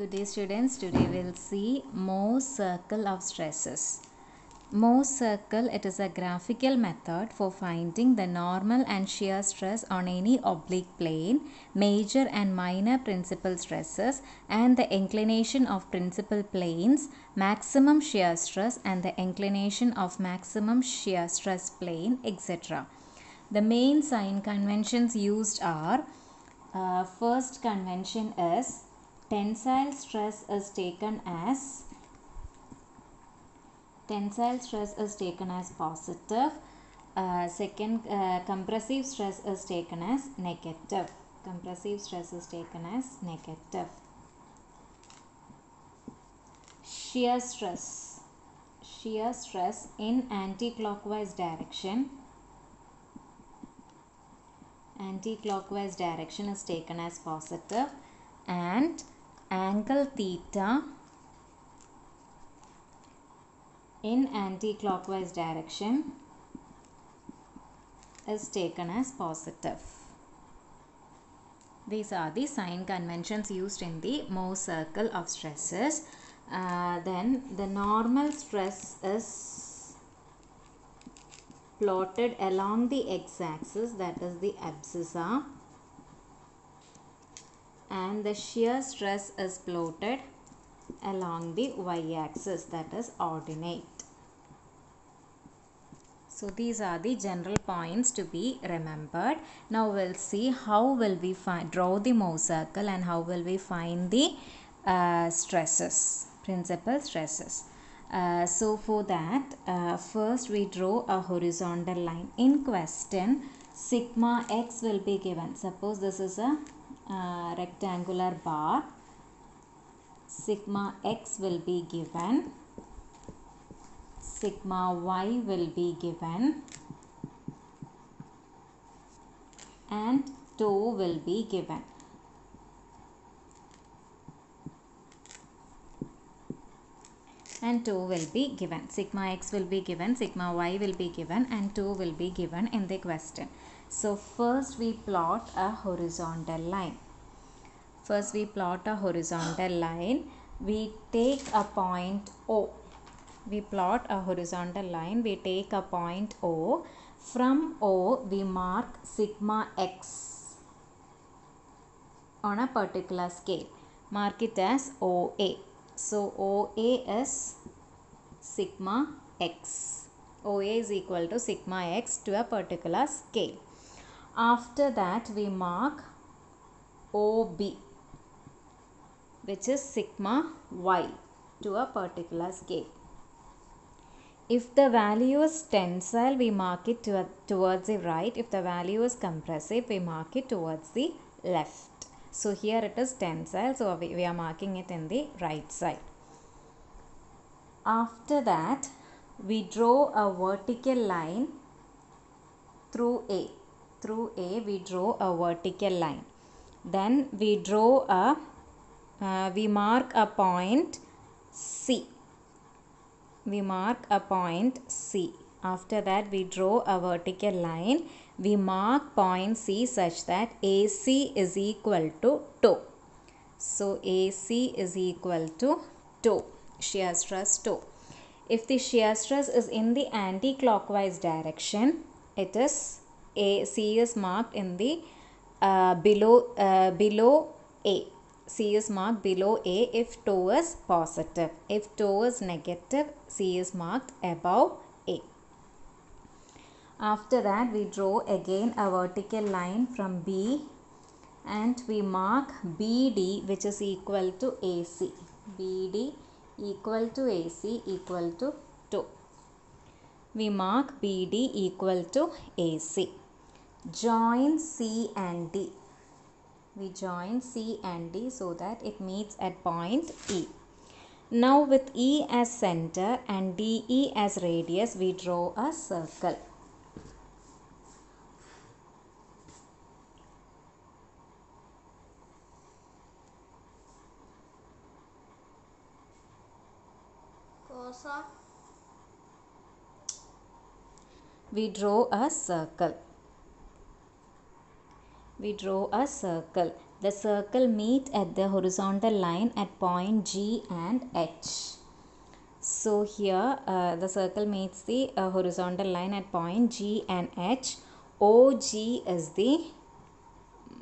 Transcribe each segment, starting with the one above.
Good day students, today we'll see Mohs circle of stresses. Mohs circle, it is a graphical method for finding the normal and shear stress on any oblique plane, major and minor principal stresses and the inclination of principal planes, maximum shear stress and the inclination of maximum shear stress plane, etc. The main sign conventions used are, first convention is tensile stress is taken as positive. Second, compressive stress is taken as negative. Shear stress in anti-clockwise direction is taken as positive, and angle theta in anti-clockwise direction is taken as positive. These are the sign conventions used in the Mohs circle of stresses. Then the normal stress is plotted along the x-axis, that is the abscissa, and the shear stress is plotted along the y-axis, that is ordinate. So these are the general points to be remembered. Now we'll see how will we draw the Mohs circle and how will we find the principal stresses. So for that, first we draw a horizontal line. In question, sigma x will be given. Suppose this is a rectangular bar. Sigma x will be given, sigma y will be given, and tau will be given. Sigma x will be given, sigma y will be given, and tau will be given in the question. So first we plot a horizontal line. We take a point O. We plot a horizontal line. We take a point O. From O, we mark sigma x on a particular scale. Mark it as OA. So OA is sigma x. OA is equal to sigma x to a particular scale. After that, we mark OB, which is sigma y to a particular scale. If the value is tensile, we mark it towards the right. If the value is compressive, we mark it towards the left. So here it is tensile, so we are marking it in the right side. After that, we draw a vertical line through A. Through A, we draw a vertical line. Then we draw we mark a point C. After that, we draw a vertical line. We mark point C such that AC is equal to tau. So AC is equal to tau, shear stress tau. If the shear stress is in the anti-clockwise direction, it is C is marked in the below A. C is marked below A if tau is positive. If tau is negative, C is marked above A. After that, we draw again a vertical line from B and we mark BD, which is equal to AC. BD equal to AC equal to tau. We mark BD equal to AC. Join C and D. We join C and D so that it meets at point E. Now with E as center and DE as radius, we draw a circle. We draw a circle. The circle meet at the horizontal line at point G and H. So here the circle meets the horizontal line at point G and H. OG is the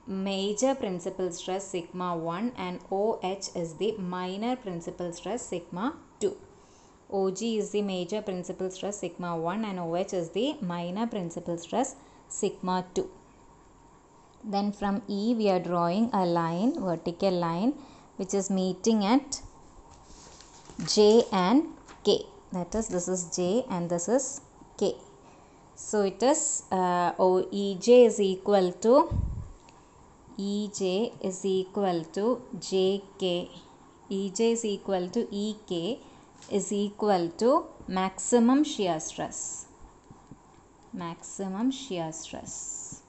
major principal stress sigma 1 and OH is the minor principal stress sigma 2. OG is the major principal stress sigma 1 and OH is the minor principal stress sigma 2. Then from E we are drawing a line, vertical line, which is meeting at J and K. That is, this is J and this is K. So it is EJ is equal to JK. EJ is equal to EK is equal to maximum shear stress. Maximum shear stress.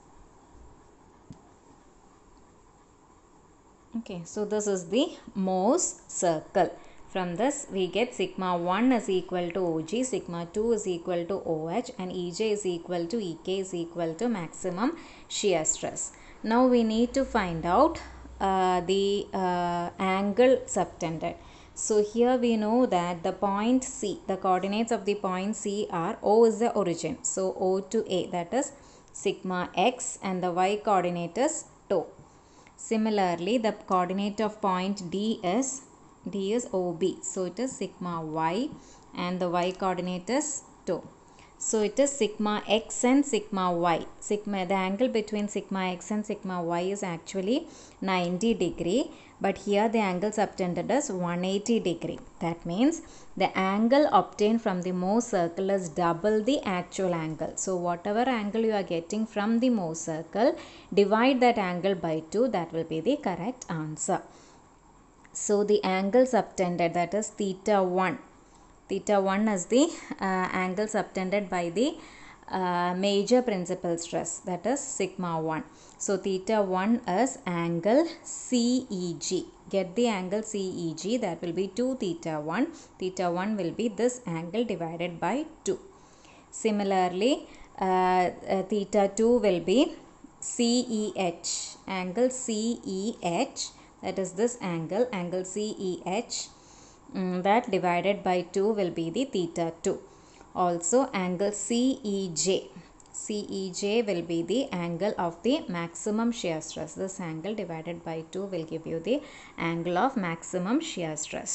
Okay, so this is the Mohs circle. From this we get sigma 1 is equal to OG, sigma 2 is equal to OH and EJ is equal to EK is equal to maximum shear stress. Now we need to find out the angle subtended. So here we know that the point C, the coordinates of the point C are O is the origin. So O to A, that is sigma x, and the y coordinate is tau. Similarly, the coordinate of point D is OB. So it is sigma y and the y coordinate is tau. So it is sigma x and sigma y. The angle between sigma x and sigma y is actually 90 degree, but here the angle subtended is 180 degree. That means the angle obtained from the Mohs circle is double the actual angle. So whatever angle you are getting from the Mohs circle, divide that angle by 2, that will be the correct answer. So the angle subtended, that is theta 1. Theta 1 is the angle subtended by the major principal stress, that is sigma 1. So theta 1 is angle CEG. Get the angle CEG, that will be 2 theta 1. Theta 1 will be this angle divided by 2. Similarly, theta 2 will be CEH, angle CEH, that is this angle, angle CEH. That divided by 2 will be the theta 2. Also angle CEJ. CEJ will be the angle of the maximum shear stress. This angle divided by 2 will give you the angle of maximum shear stress.